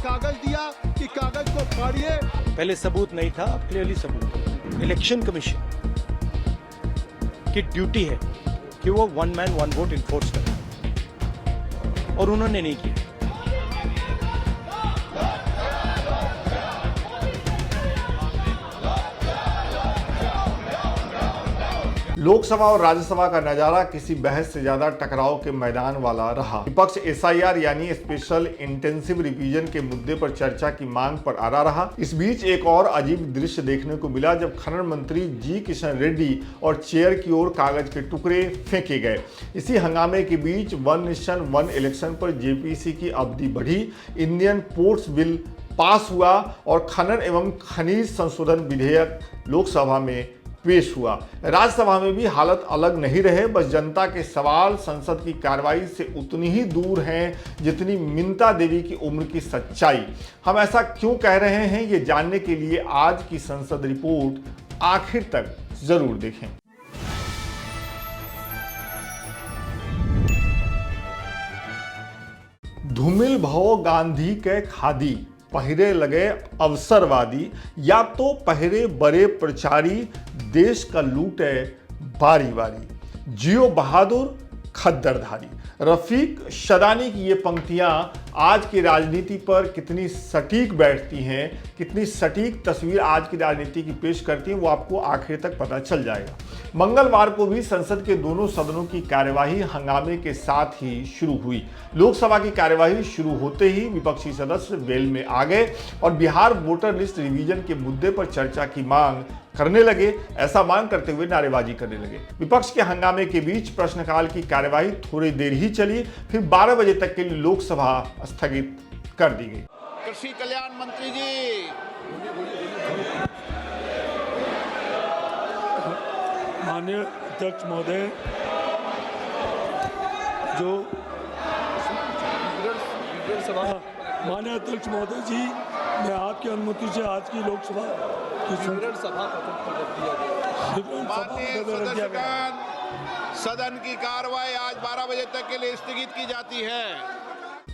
कागज दिया कि कागज को फाड़िए। पहले सबूत नहीं था, अब क्लियरली सबूत है। इलेक्शन कमीशन की ड्यूटी है कि वो 1 मैन 1 वोट इन्फोर्स करे, और उन्होंने नहीं किया। लोकसभा और राज्यसभा का नजारा किसी बहस से ज्यादा टकराव के मैदान वाला रहा। विपक्ष एसआईआर यानी स्पेशल इंटेंसिव रिवीजन के मुद्दे पर चर्चा की मांग पर अड़ा रहा। इस बीच एक और अजीब दृश्य देखने को मिला जब खनन मंत्री जी किशन रेड्डी और चेयर की ओर कागज के टुकड़े फेंके गए। इसी हंगामे के बीच वन नेशन वन इलेक्शन पर जेपीसी की अवधि बढ़ी, इंडियन पोर्ट्स बिल पास हुआ और खनन एवं खनिज संशोधन विधेयक लोकसभा में पेश हुआ। राज्यसभा में भी हालत अलग नहीं रहे। बस जनता के सवाल संसद की कार्रवाई से उतनी ही दूर हैं जितनी मिंता देवी की उम्र की सच्चाई। हम ऐसा क्यों कह रहे हैं, ये जानने के लिए आज की संसद रिपोर्ट आखिर तक जरूर देखें। धूमिल भव गांधी के खादी, पहिरे लगे अवसरवादी, या तो पहिरे बड़े प्रचारी, देश का लूटे बारी बारी, जियो बहादुर खद्दरधारी। रफीक शदानी की ये पंक्तियां आज की राजनीति पर कितनी सटीक बैठती हैं, कितनी सटीक तस्वीर आज की राजनीति की पेश करती हैं, वो आपको आखिर तक पता चल जाएगा। मंगलवार को भी संसद के दोनों सदनों की कार्यवाही हंगामे के साथ ही शुरू हुई। लोकसभा की कार्यवाही शुरू होते ही विपक्षी सदस्य वेल में आ गए और बिहार वोटर लिस्ट रिवीजन के मुद्दे पर चर्चा की मांग करने लगे। ऐसा मांग करते हुए नारेबाजी करने लगे। विपक्ष के हंगामे के बीच प्रश्नकाल की कार्यवाही थोड़ी देर ही चली, फिर 12 बजे तक के लिए लोकसभा स्थगित कर दी गई। कृषि कल्याण मंत्री जी, माननीय अध्यक्ष महोदय, जो माननीय अध्यक्ष महोदय जी, मैं आपकी अनुमति से आज की लोकसभा की माननीय सदस्यगण, सदन की कार्रवाई आज 12 बजे तक के लिए स्थगित की जाती है।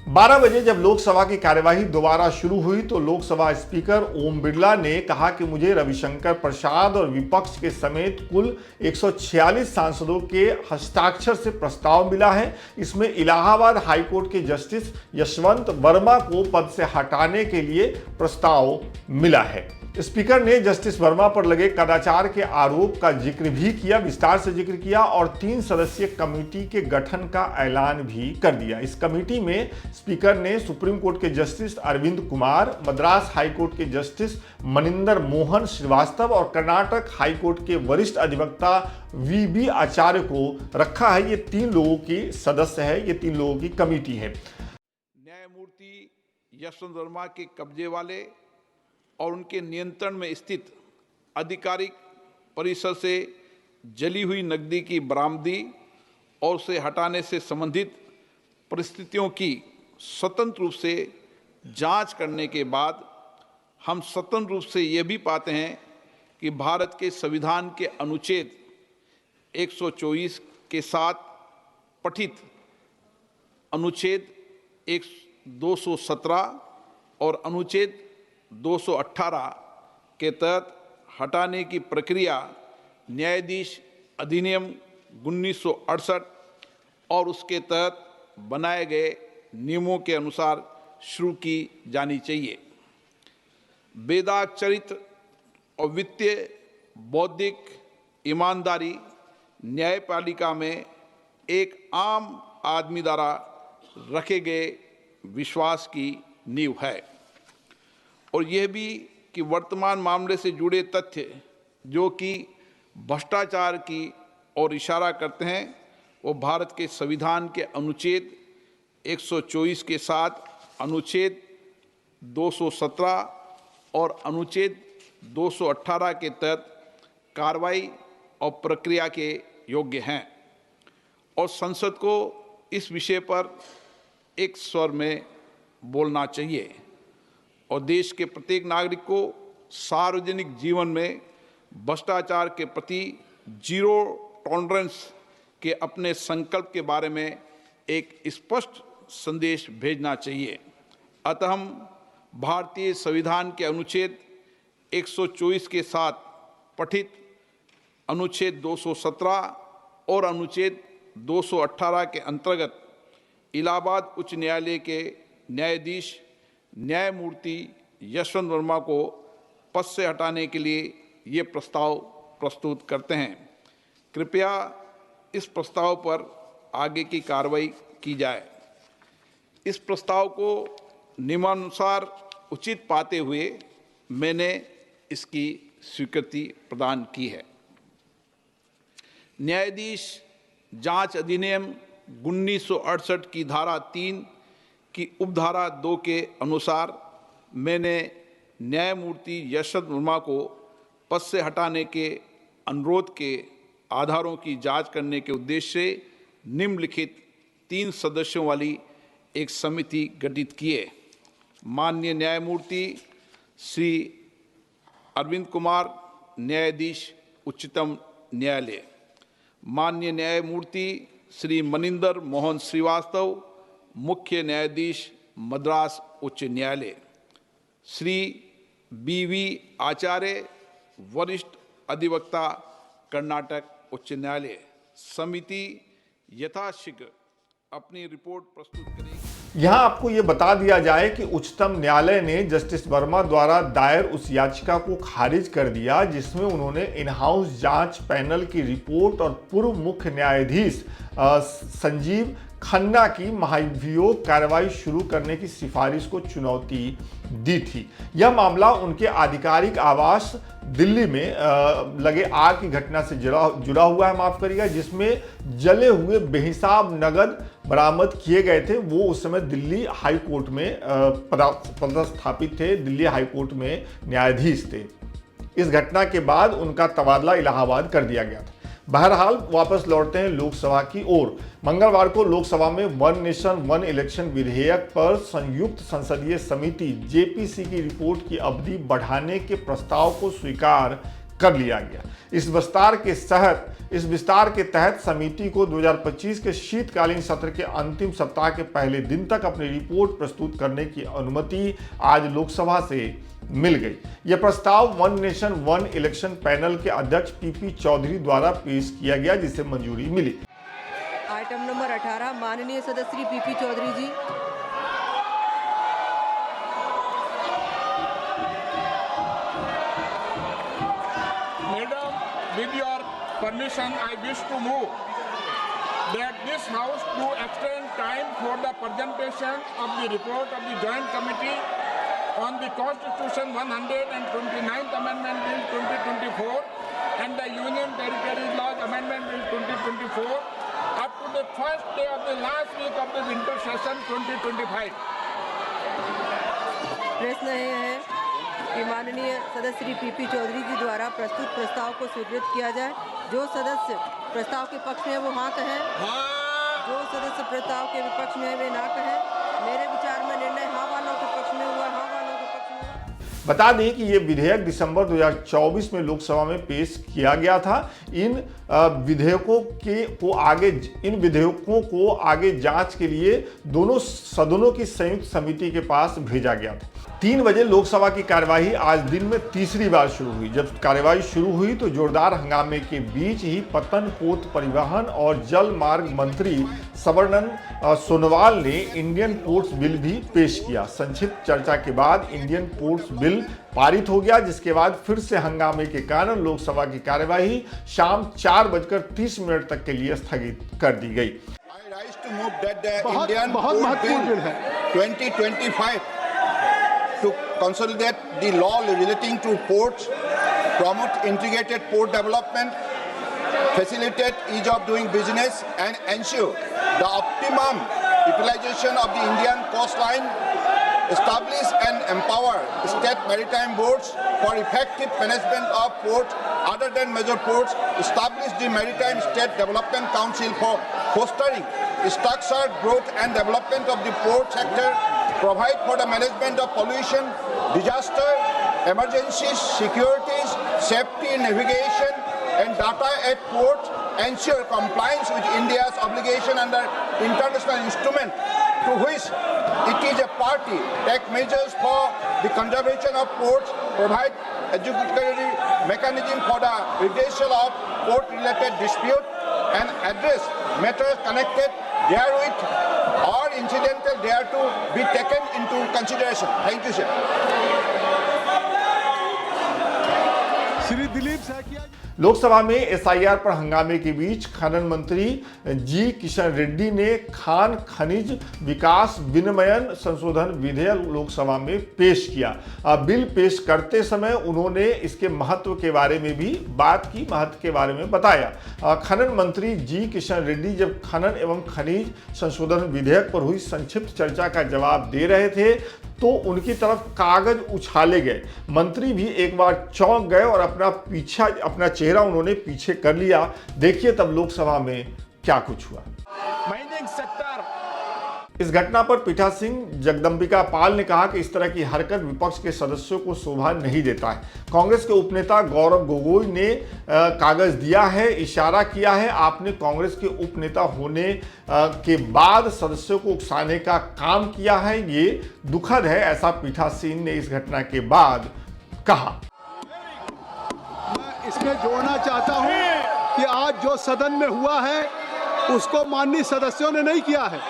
12 बजे जब लोकसभा की कार्यवाही दोबारा शुरू हुई तो लोकसभा स्पीकर ओम बिरला ने कहा कि मुझे रविशंकर प्रसाद और विपक्ष के समेत कुल 146 सांसदों के हस्ताक्षर से प्रस्ताव मिला है। इसमें इलाहाबाद हाईकोर्ट के जस्टिस यशवंत वर्मा को पद से हटाने के लिए प्रस्ताव मिला है। स्पीकर ने जस्टिस वर्मा पर लगे कदाचार के आरोप का जिक्र भी किया, विस्तार से जिक्र किया और 3 सदस्यीय कमेटी के गठन का ऐलान भी कर दिया। इस कमेटी में स्पीकर ने सुप्रीम कोर्ट के जस्टिस अरविंद कुमार, मद्रास हाईकोर्ट के जस्टिस मनिंदर मोहन श्रीवास्तव और कर्नाटक हाईकोर्ट के वरिष्ठ अधिवक्ता वीबी आचार्य को रखा है। ये 3 लोगों की सदस्य है, ये 3 लोगों की कमेटी है। न्यायमूर्ति यशवंत वर्मा के कब्जे वाले और उनके नियंत्रण में स्थित आधिकारिक परिसर से जली हुई नकदी की बरामदी और उसे हटाने से संबंधित परिस्थितियों की स्वतंत्र रूप से जांच करने के बाद हम स्वतंत्र रूप से ये भी पाते हैं कि भारत के संविधान के अनुच्छेद 124 के साथ पठित अनुच्छेद 217 और अनुच्छेद 218 के तहत हटाने की प्रक्रिया न्यायाधीश अधिनियम 1968 और उसके तहत बनाए गए नियमों के अनुसार शुरू की जानी चाहिए। बेदाग चरित्र और वित्तीय बौद्धिक ईमानदारी न्यायपालिका में एक आम आदमी द्वारा रखे गए विश्वास की नींव है और यह भी कि वर्तमान मामले से जुड़े तथ्य जो कि भ्रष्टाचार की ओर इशारा करते हैं वो भारत के संविधान के अनुच्छेद 124 के साथ अनुच्छेद 217 और अनुच्छेद 218 के तहत कार्रवाई और प्रक्रिया के योग्य हैं और संसद को इस विषय पर एक स्वर में बोलना चाहिए और देश के प्रत्येक नागरिक को सार्वजनिक जीवन में भ्रष्टाचार के प्रति जीरो टॉलरेंस के अपने संकल्प के बारे में एक स्पष्ट संदेश भेजना चाहिए। अतः हम भारतीय संविधान के अनुच्छेद 124 के साथ पठित अनुच्छेद 217 और अनुच्छेद 218 के अंतर्गत इलाहाबाद उच्च न्यायालय के न्यायाधीश न्यायमूर्ति यशवंत वर्मा को पद से हटाने के लिए ये प्रस्ताव प्रस्तुत करते हैं। कृपया इस प्रस्ताव पर आगे की कार्रवाई की जाए। इस प्रस्ताव को नियमानुसार उचित पाते हुए मैंने इसकी स्वीकृति प्रदान की है। न्यायाधीश जांच अधिनियम 1968 की धारा 3 की उपधारा 2 के अनुसार मैंने न्यायमूर्ति यशवंत वर्मा को पद से हटाने के अनुरोध के आधारों की जांच करने के उद्देश्य से निम्नलिखित 3 सदस्यों वाली एक समिति गठित की है। माननीय न्यायमूर्ति श्री अरविंद कुमार, न्यायाधीश उच्चतम न्यायालय, माननीय न्यायमूर्ति श्री मनिंदर मोहन श्रीवास्तव, मुख्य न्यायाधीश मद्रास उच्च न्यायालय, श्री BV आचार्य, वरिष्ठ अधिवक्ता, कर्नाटक उच्च न्यायालय। समिति यथाशीघ्र अपनी रिपोर्ट प्रस्तुत करेगी। यहां आपको यह बता दिया जाए कि उच्चतम न्यायालय ने जस्टिस वर्मा द्वारा दायर उस याचिका को खारिज कर दिया जिसमें उन्होंने इन हाउस जांच पैनल की रिपोर्ट और पूर्व मुख्य न्यायाधीश संजीव खन्ना की महाभियोग कार्रवाई शुरू करने की सिफारिश को चुनौती दी थी। यह मामला उनके आधिकारिक आवास दिल्ली में लगे आग की घटना से जुड़ा हुआ है, माफ करिएगा, जिसमें जले हुए बेहिसाब नगद बरामद किए गए थे। वो उस समय दिल्ली हाई कोर्ट में पदस्थापित थे, दिल्ली हाई कोर्ट में न्यायाधीश थे। इस घटना के बाद उनका तबादला इलाहाबाद कर दिया गया था। बहरहाल वापस लौटते हैं लोकसभा की ओर। मंगलवार को लोकसभा में वन नेशन वन इलेक्शन विधेयक पर संयुक्त संसदीय समिति JPC की रिपोर्ट की अवधि बढ़ाने के प्रस्ताव को स्वीकार कर लिया गया। इस विस्तार के तहत समिति को 2025 के शीतकालीन सत्र के अंतिम सप्ताह के पहले दिन तक अपनी रिपोर्ट प्रस्तुत करने की अनुमति आज लोकसभा से मिल गई। यह प्रस्ताव one nation one election panel के अध्यक्ष PP चौधरी द्वारा पेश किया गया, जिसे मंजूरी मिली। आइटम नंबर 18 माननीय सदस्य PP Chaudhary ji. Madam, with your permission, I wish to move that this House to extend time for the presentation of the report of the Joint Committee on the Constitution 129th Amendment Bill 2024 and the Union Territories Laws Amendment Bill 2024 up to the first day of the last week of the winter session 2025. प्रश्न यह है कि माननीय सदस्य PP Chaudhary जी द्वारा प्रस्तुत प्रस्ताव को स्वीकृत किया जाए। जो सदस्य प्रस्ताव के पक्ष में है वो हाँ कहें, जो सदस्य प्रस्ताव के विपक्ष में है वे ना कहें। मेरे विचार में निर्णय हाँ वालों के पक्ष में हुआ, हाँ वालों के पक्ष में हुआ। बता दें कि ये विधेयक दिसंबर 2024 में लोकसभा में पेश किया गया था। इन विधेयकों को आगे जांच के लिए दोनों सदनों की संयुक्त समिति के पास भेजा गया था। 3 बजे लोकसभा की कार्यवाही आज दिन में तीसरी बार शुरू हुई। जब कार्यवाही शुरू हुई तो जोरदार हंगामे के बीच ही पतन पोत परिवहन और जल मार्ग मंत्री सर्बानंद सोनोवाल ने इंडियन पोर्ट्स बिल भी पेश किया। संक्षिप्त चर्चा के बाद इंडियन पोर्ट्स बिल पारित हो गया, जिसके बाद फिर से हंगामे के कारण लोकसभा की कार्यवाही शाम 4:30 तक के लिए स्थगित कर दी गई। बहुत महत्वपूर्ण है 2025 to consolidate the law relating to ports, promote integrated port development, facilitate ease of doing business and ensure the optimum utilization of the Indian coastline, establish and empower state maritime boards for effective management of ports other than major ports, establish the Maritime State Development Council for fostering structured growth and development of the port sector, provide for the management of pollution, disaster, emergencies, securities, safety, navigation and data at port, ensure compliance with India's obligation under international instrument to which it is a party take measures for the conservation of ports, provide adjudicatory mechanism for the redressal of port-related dispute, and address matters connected therewith or incidental thereto be taken into consideration. Thank you, sir. Shri Dilip Saikia Lok Sabha में SIR पर हंगामे के बीच खनन मंत्री जी किशन रेड्डी ने खान खनिज विकास विनिमयन संशोधन विधेयक लोकसभा में पेश किया। बिल पेश करते समय उन्होंने इसके महत्व के बारे में भी बात की, महत्व के बारे में बताया। खनन मंत्री जी किशन रेड्डी जब खनन एवं खनिज संशोधन विधेयक पर हुई संक्षिप्त चर्चा का जवाब दे रहे थे तो उनकी तरफ कागज उछाले गए। मंत्री भी एक बार चौंक गए और अपना चेहरा उन्होंने पीछे कर लिया। देखिए तब लोकसभा में क्या कुछ हुआ। Mining sector. इस घटना पर पीठासीन जगदम्बिका पाल ने कहा कि इस तरह की हरकत विपक्ष के सदस्यों को शोभा नहीं देता है। कांग्रेस के उपनेता गौरव गोगोई ने कागज दिया है, इशारा किया है, आपने कांग्रेस के उपनेता होने के बाद सदस्यों को उकसाने का काम किया है, ये दुखद है, ऐसा पीठासीन ने इस घटना के बाद कहा। मैं इसमें जोड़ना चाहता हूं कि आज जो सदन में हुआ है उसको माननीय सदस्यों ने नहीं किया है।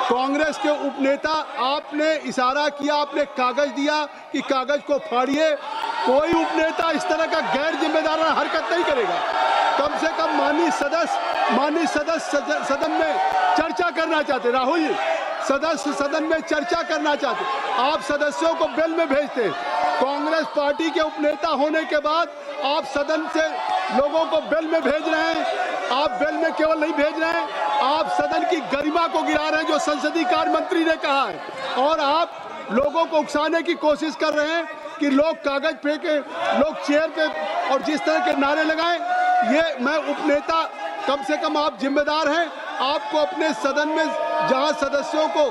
कांग्रेस के उपनेता आपने इशारा किया, आपने कागज दिया कि कागज को फाड़िए। कोई उपनेता इस तरह का गैर जिम्मेदाराना हरकत नहीं करेगा। कम से कम माननीय सदस्य सदन में चर्चा करना चाहते, राहुल जी सदस्य सदन में चर्चा करना चाहते, आप सदस्यों को बेल में भेजते। कांग्रेस पार्टी के उपनेता होने के बाद आप सदन से लोगों को बेल में भेज रहे हैं। आप बेल में केवल नहीं भेज रहे हैं, आप सदन की गरिमा को गिरा रहे हैं, जो संसदीय कार्य मंत्री ने कहा है। और आप लोगों को उकसाने की कोशिश कर रहे हैं कि लोग कागज फेंके, लोग चेयर पे और जिस तरह के नारे लगाएं। ये मैं उपनेता, कम से कम आप जिम्मेदार हैं, आपको अपने सदन में जहां सदस्यों को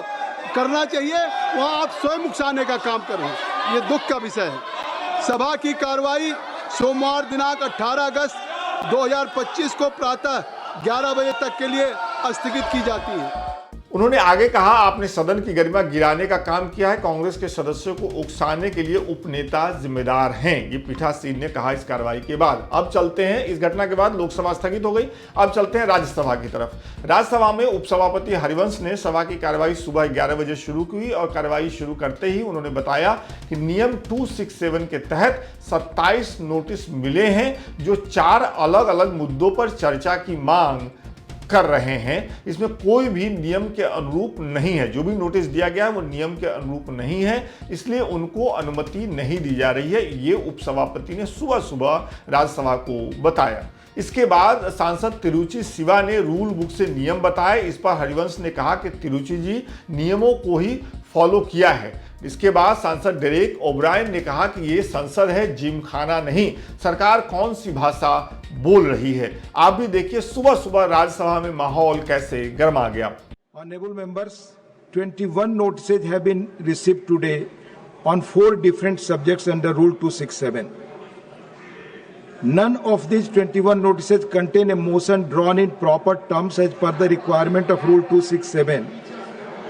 करना चाहिए वहां आप स्वयं उकसाने का काम कर रहे हैं। ये दुख का विषय है। सभा की कार्रवाई सोमवार दिनांक 18 अगस्त 2025 को प्रातः 11 बजे तक के लिए स्थगित की जाती है। उन्होंने आगे कहा, आपने सदन की गरिमा गिराने का काम किया है, कांग्रेस के सदस्यों को उकसाने के लिए उपनेता जिम्मेदार हैं, ये पीठासीन ने कहा इस कार्रवाई के बाद। अब चलते हैं, इस घटना के बाद लोकसभा स्थगित हो गई, अब चलते हैं राज्यसभा की तरफ। राज्यसभा में उपसभापति हरिवंश ने सभा की कार्रवाई सुबह 11 बजे शुरू की और कार्रवाई शुरू करते ही उन्होंने बताया कि नियम 267 के तहत 27 नोटिस मिले हैं जो 4 अलग अलग मुद्दों पर चर्चा की मांग कर रहे हैं। इसमें कोई भी नियम के अनुरूप नहीं है, जो भी नोटिस दिया गया है वो नियम के अनुरूप नहीं है, इसलिए उनको अनुमति नहीं दी जा रही है, ये उपसभापति ने सुबह सुबह राज्यसभा को बताया। इसके बाद सांसद तिरुचि सिवा ने रूल बुक से नियम बताए। इस पर हरिवंश ने कहा कि तिरुचि जी नियमों को ही फॉलो किया है। इसके बाद सांसद डेरेक ओब्रायन ने कहा कि ये संसद है, जिमखाना नहीं, सरकार कौन सी भाषा बोल रही है। आप भी देखिए सुबह सुबह राज्यसभा में माहौल कैसे गर्मा गया। Honorable members, 21 notices have been received today on 4 different subjects under Rule 267. None of these 21 notices contain a motion drawn in proper terms as per the requirement of Rule 267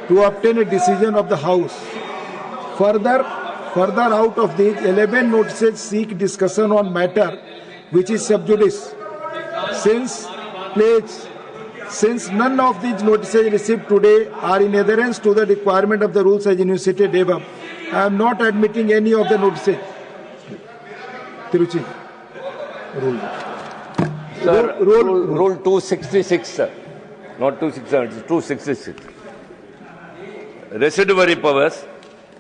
to obtain a decision of the House. Further out of these, 11 notices seek discussion on matter which is sub judice. Since none of these notices received today are in adherence to the requirement of the rules as enunciated above, I am not admitting any of the notices. Tiruchi. Rule. Sir, rule 266, sir. Not 267, it's 266. Residuary powers.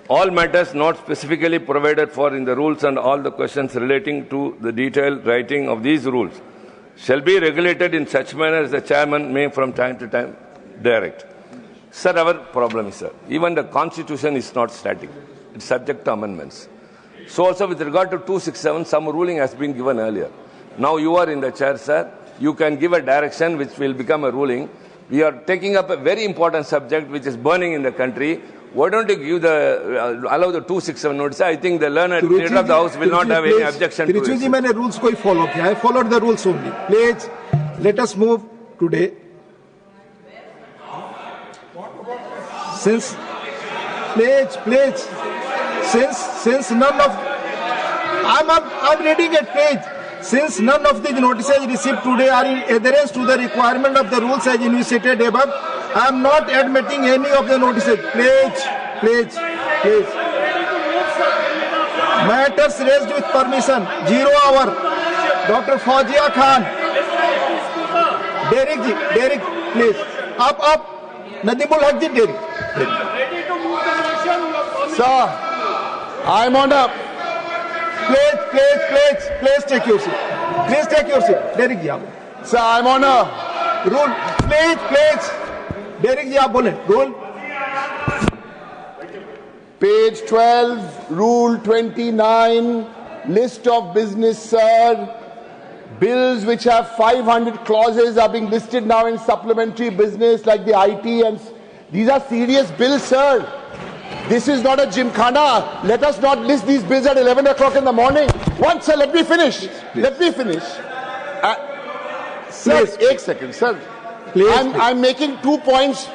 All matters not specifically provided for in the rules and all the questions relating to the detailed writing of these rules shall be regulated in such manner as the chairman may from time to time direct. Sir, our problem is, sir, even the constitution is not static. It's subject to amendments. So also with regard to 267, some ruling has been given earlier. Now you are in the chair, sir. You can give a direction which will become a ruling. We are taking up a very important subject which is burning in the country. Why don't you give allow the 267 notice? I think the learned leader of the house will not have any objection to it. Tiruchi ji, मैंने rules को ही follow किया. I followed the rules only. Please, let us move today. since none of I'm reading a page. Since none of the notices received today are in adherence to the requirement of the rules as enumerated above, I am not admitting any of the notices. Please. Matters raised with permission. 0 hour. Dr. Fawzia Khan. Derek, please. Up. Nadimul Haq ji, Derek. Sir, I'm on up. Please take your seat. Derek ji, आप. Sir, I'm on a rule. Please. Derek ji, आप बोले. Rule. Page 12, Rule 29, list of business, sir. Bills which have 500 clauses are being listed now in supplementary business like the IT, and these are serious bills, sir. This is not a gymkhana. Let us not list these bills at 11 o'clock in the morning. Once, sir, let me finish. Sir, एक second, sir. I'm making 2 points.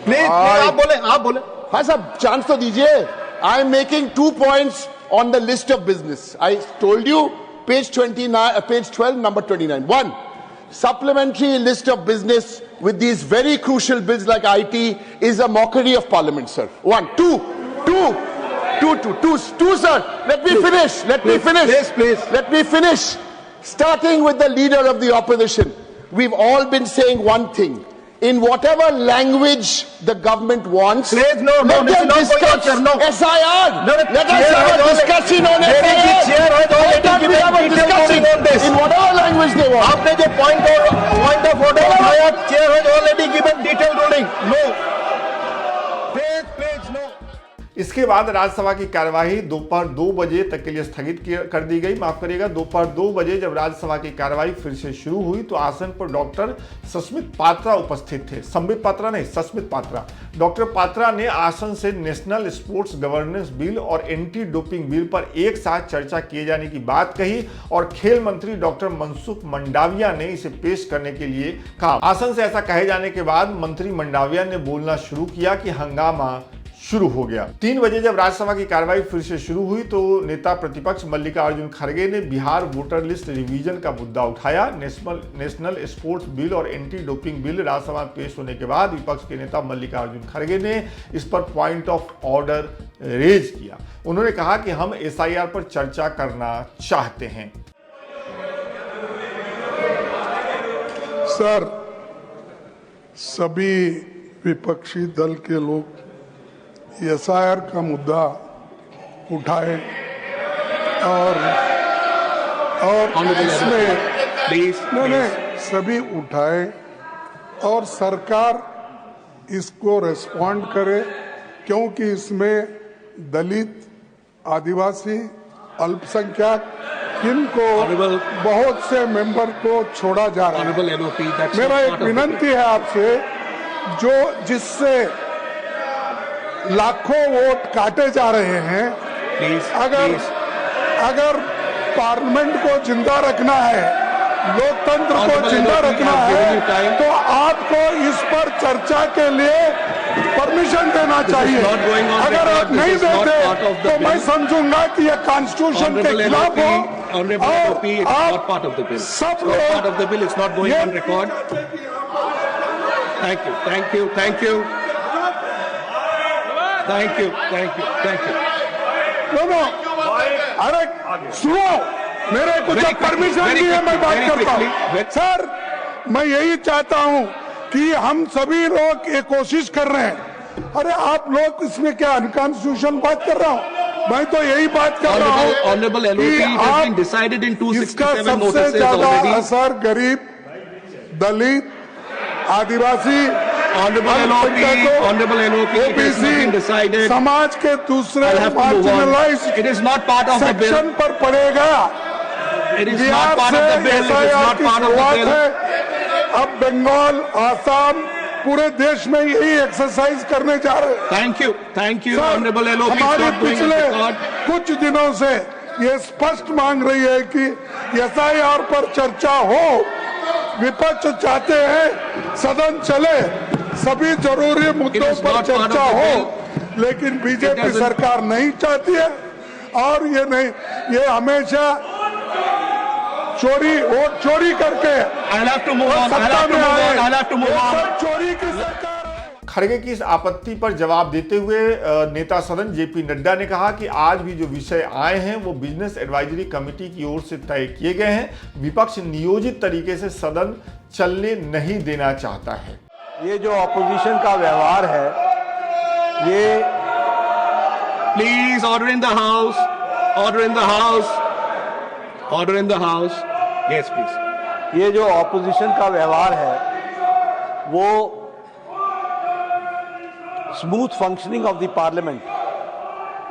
Please, आप बोले. हाँ साहब, chance तो दीजिए. I'm making 2 points on the list of business. I told you, page 12, number 29. 1, supplementary list of business with these very crucial bills like IT is a mockery of Parliament, sir. 1, 2, sir. Let me finish. Starting with the leader of the opposition. We've all been saying one thing. In whatever language the government wants, let them discuss SIR. Let us have a discussion on SIR. In whatever language they want. आपने जो point of order उठाया, chair has already given detailed ruling. No. Please, no. इसके बाद राज्यसभा की कार्यवाही दोपहर 2 बजे तक के लिए स्थगित कर दी गई। माफ करिएगा, दोपहर 2 बजे जब राज्यसभा की कार्यवाही फिर से शुरू हुई तो आसन पर डॉक्टर सस्मित पात्रा उपस्थित थे। सस्मित पात्रा। डॉक्टर पात्रा ने आसन से नेशनल स्पोर्ट्स गवर्नेंस बिल और एंटी डोपिंग बिल पर एक साथ चर्चा किए जाने की बात कही और खेल मंत्री डॉक्टर मनसुख मंडाविया ने इसे पेश करने के लिए कहा। आसन से ऐसा कहे जाने के बाद मंत्री मंडाविया ने बोलना शुरू किया कि हंगामा शुरू हो गया। 3 बजे जब राज्यसभा की कार्रवाई फिर से शुरू हुई तो नेता प्रतिपक्ष मल्लिकार्जुन खड़गे ने बिहार वोटर लिस्ट रिवीजन का मुद्दा उठाया। नेशनल स्पोर्ट्स बिल और एंटी डोपिंग बिल राज्यसभा में पेश होने के बाद विपक्ष के नेता मल्लिकार्जुन खड़गे ने इस पर पॉइंट ऑफ ऑर्डर रेज किया। उन्होंने कहा कि हम SIR पर चर्चा करना चाहते हैं। सर, सभी विपक्षी दल के लोग SIR का मुद्दा उठाए और इसमें सभी उठाए और सरकार इसको रेस्पॉन्ड करे, क्योंकि इसमें दलित, आदिवासी, अल्पसंख्यक, इनको बहुत से मेंबर को छोड़ा जा रहा है। मेरा एक विनंती है आपसे, जिससे लाखों वोट काटे जा रहे हैं, अगर पार्लियामेंट को जिंदा रखना है, लोकतंत्र को जिंदा रखना है, तो आपको इस पर चर्चा के लिए परमिशन देना चाहिए। अगर आप नहीं देते तो मैं समझूंगा कि यह कॉन्स्टिट्यूशन के खिलाफ हो और सब Thank you. अरे सुनो, मेरे को जब परमिशन दी है मैं बात करता हूँ। सर, मैं यही चाहता हूँ कि हम सभी लोग ये कोशिश कर रहे हैं। अरे आप लोग इसमें क्या अनकॉन्स्टिट्यूशन बात कर रहा हूँ? मैं तो यही बात कर रहा हूँ कि इसका सबसे ज्यादा असर गरीब, दलित, आदिवासी, समाज के दूसरे मार्जिनलाइज्ड सेक्शन पर पड़ेगा। बिहार से SIR की शुरुआत है, अब बंगाल, आसाम, पूरे देश में यही एक्सरसाइज करने जा रहे हैं। थैंक यू हमारे पिछले कुछ दिनों से ये स्पष्ट मांग रही है कि SIR पर चर्चा हो। विपक्ष चाहते हैं सदन चले, सभी जरूरी मुद्दों पर चर्चा हो, लेकिन बीजेपी सरकार नहीं चाहती है और ये नहीं, ये हमेशा वोट चोरी करके सत्ता में आए, चोरी की सरकार। खड़गे की इस आपत्ति पर जवाब देते हुए नेता सदन जेपी नड्डा ने कहा कि आज भी जो विषय आए हैं वो बिजनेस एडवाइजरी कमेटी की ओर से तय किए गए हैं। विपक्ष नियोजित तरीके से सदन चलने नहीं देना चाहता है। ये जो ऑपोजिशन का व्यवहार है, ये please order in the house, order in the house, order in the house. Yes please. ये जो ऑपोजिशन का व्यवहार है वो smooth functioning of the parliament,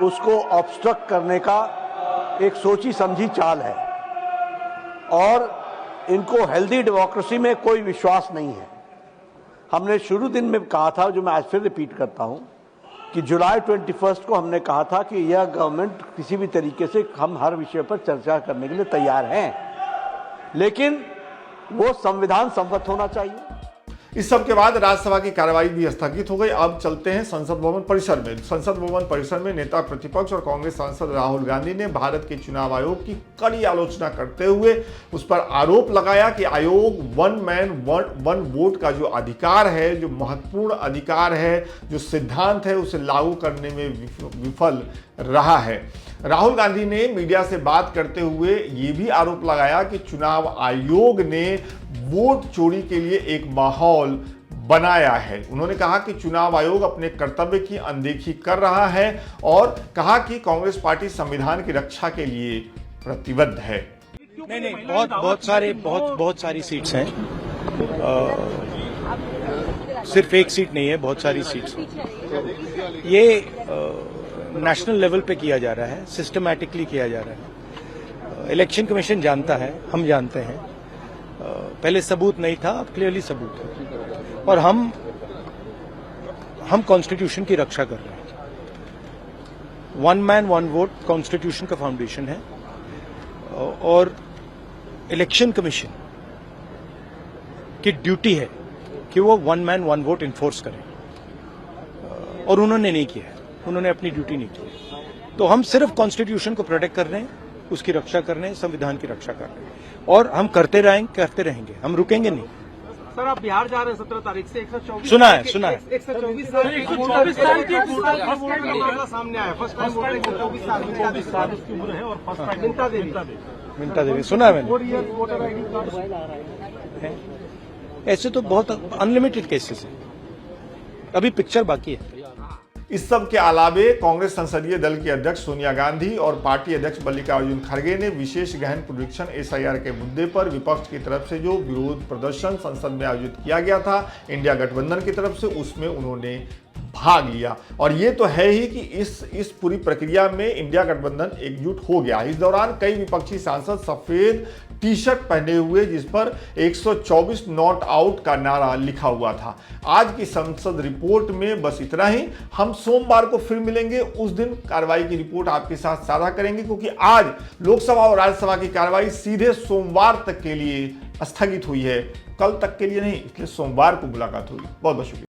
उसको ऑब्स्ट्रक्ट करने का एक सोची समझी चाल है और इनको हेल्दी डेमोक्रेसी में कोई विश्वास नहीं है। हमने शुरू दिन में कहा था, जो मैं आज फिर रिपीट करता हूं, कि जुलाई 21 को हमने कहा था कि यह गवर्नमेंट किसी भी तरीके से हम हर विषय पर चर्चा करने के लिए तैयार हैं, लेकिन वो संविधान सम्मत होना चाहिए। इस सब के बाद राज्यसभा की कार्यवाही भी स्थगित हो गई। अब चलते हैं संसद भवन परिसर में। संसद भवन परिसर में नेता प्रतिपक्ष और कांग्रेस सांसद राहुल गांधी ने भारत के चुनाव आयोग की कड़ी आलोचना करते हुए उस पर आरोप लगाया कि आयोग वन मैन वन वोट का जो अधिकार है, जो महत्वपूर्ण अधिकार है, जो सिद्धांत है, उसे लागू करने में विफल रहा है। राहुल गांधी ने मीडिया से बात करते हुए ये भी आरोप लगाया कि चुनाव आयोग ने वोट चोरी के लिए एक माहौल बनाया है। उन्होंने कहा कि चुनाव आयोग अपने कर्तव्य की अनदेखी कर रहा है और कहा कि कांग्रेस पार्टी संविधान की रक्षा के लिए प्रतिबद्ध है। नहीं, बहुत सारी सीट्स हैं। सिर्फ एक सीट नहीं है, बहुत सारी सीट्स हैं। ये नेशनल लेवल पे किया जा रहा है, सिस्टमैटिकली किया जा रहा है। इलेक्शन कमीशन जानता है, हम जानते हैं। पहले सबूत नहीं था, अब क्लियरली सबूत है और हम कॉन्स्टिट्यूशन की रक्षा कर रहे हैं। One man one vote constitution का फाउंडेशन है और इलेक्शन कमीशन की ड्यूटी है कि वो one man one vote enforce करें और उन्होंने नहीं किया है, उन्होंने अपनी ड्यूटी नहीं की। तो हम सिर्फ कॉन्स्टिट्यूशन को प्रोटेक्ट कर रहे हैं, उसकी रक्षा कर रहे हैं, संविधान की रक्षा कर रहे हैं और हम करते रहेंगे, हम रुकेंगे नहीं। सर, आप बिहार जा रहे हैं 17 तारीख से। 124 सुना है 124 साल की मामला सामने आया। फर्स्ट टाइम 24 साल की उम्र है और फर्स्ट टाइम मिंटा देवी सुना है मैंने। वोटर आईडी कार्ड ऐसे तो बहुत अनलिमिटेड केसेस हैं, अभी पिक्चर बाकी है। इस सब के अलावे कांग्रेस संसदीय दल की अध्यक्ष सोनिया गांधी और पार्टी अध्यक्ष मल्लिकार्जुन खड़गे ने विशेष गहन पुनरीक्षण एसआईआर के मुद्दे पर विपक्ष की तरफ से जो विरोध प्रदर्शन संसद में आयोजित किया गया था इंडिया गठबंधन की तरफ से, उसमें उन्होंने भाग लिया। और ये तो है ही कि इस पूरी प्रक्रिया में इंडिया गठबंधन एकजुट हो गया। इस दौरान कई विपक्षी सांसद सफेद टी शर्ट पहने हुए जिस पर 124 नॉट आउट का नारा लिखा हुआ था। आज की संसद रिपोर्ट में बस इतना ही। हम सोमवार को फिर मिलेंगे, उस दिन कार्रवाई की रिपोर्ट आपके साथ साझा करेंगे, क्योंकि आज लोकसभा और राज्यसभा की कार्रवाई सीधे सोमवार तक के लिए स्थगित हुई है, कल तक के लिए नहीं, इसलिए सोमवार को मुलाकात होगी। बहुत बहुत शुक्रिया।